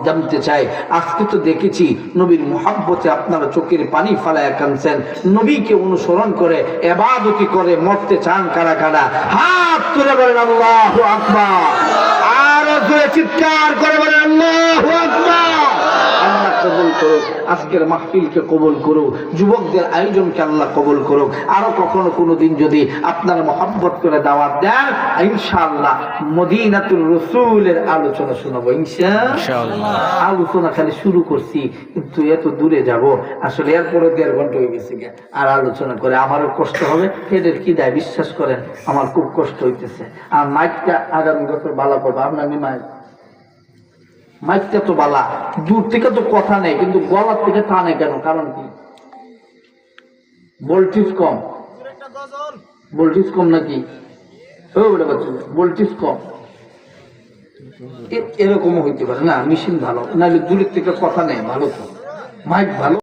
জানতে চাই, আজকে তো দেখেছি নবীর মুহাব্বতে আপনারা চোখের পানি ফালায়া কাঁদছেন, নবীকে অনুসরণ করে ইবাদতি করে মরতে চান কারা কারা? হাত তুলে বলেন আল্লাহু আকবার, আর জোরে চিৎকার করে বলেন আল্লাহু আকবার। আল্লাহ কবুল করুক আজকের মাহফিলকে, কবুল করুক যুবকদের আয়োজনকে আল্লাহ কবুল করুক। আরো কখনো কোনোদিন যদি আপনার মহব্বত করে দাওয়াত দেন, ইনশাআল্লাহ মদিনাতুর রাসূলের আলোচনা শোনাবো ইনশাআল্লাহ। আলোচনা খালি শুরু করছি, কিন্তু এত দূরে যাব আসলে, এরপরে 1.5 ঘন্টা হয়ে গেছে, আর আলোচনা করে আমারও কষ্ট হবে, পেটের কি দেয় বিশ্বাস করেন, আমার খুব কষ্ট হইতেছে। আর মাইকটা আগামী বছর ভালো করবো, আপনার মাইকটা তো বালা, দূর থেকে তো কথা নেই, কিন্তু গলার থেকে টানে কেন? কারণ কি? ভোল্টেজ কম, ভোল্টেজ কম নাকি? ভোল্টেজ কম, এরকমও হইতে পারে না। মেশিন ভালো, নাহলে দূরের থেকে কথা নেই, ভালো তো মাইক ভালো।